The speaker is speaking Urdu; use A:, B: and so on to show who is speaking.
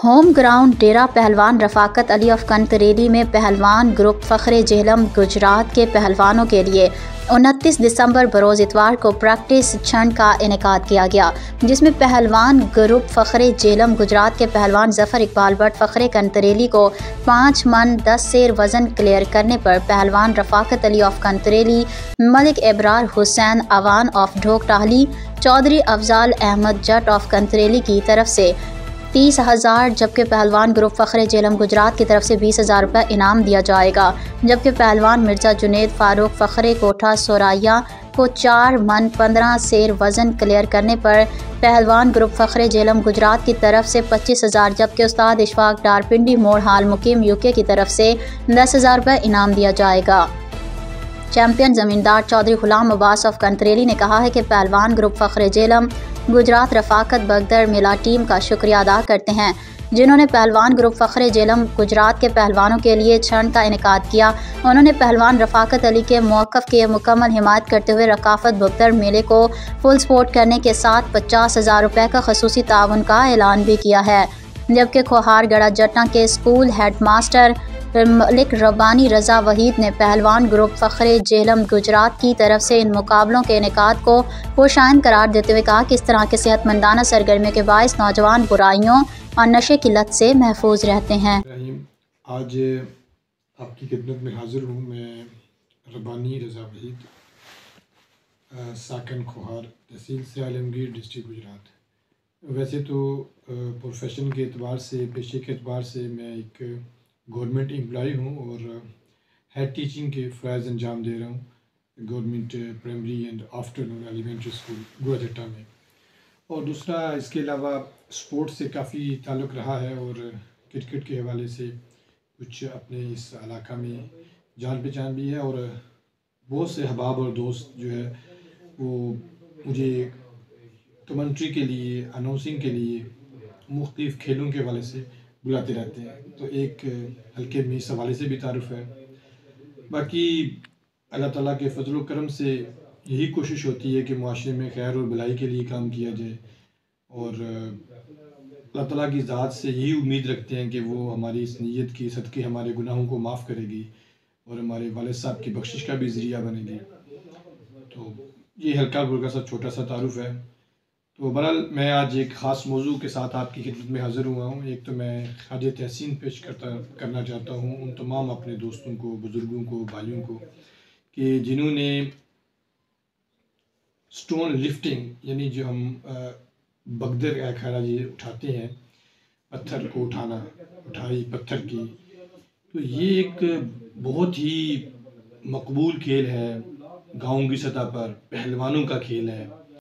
A: ہوم گراؤنڈ ڈیرہ پہلوان رفاقت علی آف کنتریلی میں پہلوان گروپ فخر جہلم گجرات کے پہلوانوں کے لیے 29 دسمبر بروز اتوار کو پریکٹس چھنڈ کا انعقاد کیا گیا، جس میں پہلوان گروپ فخر جہلم گجرات کے پہلوان ظفر اقبال بٹ فخر کنتریلی کو 5 من 10 سیر وزن کلیئر کرنے پر پہلوان Rafaqat Ali of Kantrili, Malik Abrar Hussain Awan of Dhok Tahli, Chaudhry Afzal Ahmed Jatt of Kantrili کی طرف سے 30,000 جبکہ پہلوان گروپ فخر جہلم گجرات کی طرف سے 20,000 روپے انعام دیا جائے گا، جبکہ پہلوان مرزا جنید فاروق فخر کوٹھا سورائیہ کو 4 من 15 سیر وزن کلیئر کرنے پر پہلوان گروپ فخر جہلم گجرات کی طرف سے 25,000 جبکہ استاد اشفاق ڈار پنڈی موڑ حال مقیم UK کی طرف سے 10,000 روپے انعام دیا جائے گا۔ چیمپئن زمیندار چودھری غلام عباس آف کنتریلی نے کہا ہے کہ پہلوان گروپ فخر جہلم گجرات رفاقت بگدڑ میلہ ٹیم کا شکریہ ادا کرتے ہیں، جنہوں نے پہلوان گروپ فخر جہلم گجرات کے پہلوانوں کے لیے چھنڈ کا انعقاد کیا۔ انہوں نے پہلوان رفاقت علی کے موقف کی مکمل حمایت کرتے ہوئے رفاقت بگدڑ میلے کو فل سپورٹ کرنے کے ساتھ 50,000 روپے کا خصوصی تعاون کا اعلان بھی کیا ہے، جبکہ کھوہار گڑھا جٹاں کے اسکول ہیڈ ماسٹر ملک ربانی رضا وحید نے پہلوان گروپ فخر جہلم گجرات کی طرف سے ان مقابلوں کے انعقاد کو خوشائند قرار دیتے ہوئے کہا کہ اس طرح کے صحت مندانہ سرگرمیوں کے باعث نوجوان برائیوں اور نشے کی لت سے محفوظ رہتے ہیں۔
B: آج آپ کی خدمت میں حاضر ہوں میں ربانی رضا وحید، ساکن کھوہار، تحصیل سے عالمگیر، ڈسٹرکٹ گجرات۔ ویسے تو پروفیشن کے اعتبار سے، پیشے کے اعتبار سے میں ایک گورنمنٹ امپلائی ہوں اور ہیڈ ٹیچنگ کے فرائض انجام دے رہا ہوں government primary and afternoon elementary school گوڑا جٹا میں، اور دوسرا اس کے علاوہ سپورٹ سے کافی تعلق رہا ہے اور کرکٹ کے حوالے سے کچھ اپنے اس علاقہ میں جان پہچان بھی ہے، اور بہت سے احباب اور دوست جو ہے وہ مجھے کمنٹری کے لیے، اناؤنسنگ کے لیے مختلف کھیلوں کے حوالے سے بلاتے رہتے ہیں، تو ایک ہلکے میں اس حوالے سے بھی تعارف ہے۔ باقی اللہ تعالیٰ کے فضل و کرم سے یہی کوشش ہوتی ہے کہ معاشرے میں خیر اور بھلائی کے لیے کام کیا جائے، اور اللہ تعالیٰ کی ذات سے یہی امید رکھتے ہیں کہ وہ ہماری اس نیت کی صدقے ہمارے گناہوں کو معاف کرے گی اور ہمارے والد صاحب کی بخشش کا بھی ذریعہ بنے گی۔ تو یہ ہلکا پھلکا سا چھوٹا سا تعارف ہے۔ تو بہرحال میں آج ایک خاص موضوع کے ساتھ آپ کی خدمت میں حاضر ہوا ہوں۔ ایک تو میں خراج تحسین پیش کرنا چاہتا ہوں ان تمام اپنے دوستوں کو، بزرگوں کو، بھائیوں کو کہ جنہوں نے سٹون لفٹنگ، یعنی جو ہم بگدر کا خراج اٹھاتے ہیں، پتھر کو اٹھانا، اٹھائی پتھر کی، تو یہ ایک بہت ہی مقبول کھیل ہے، گاؤں کی سطح پر پہلوانوں کا کھیل ہے،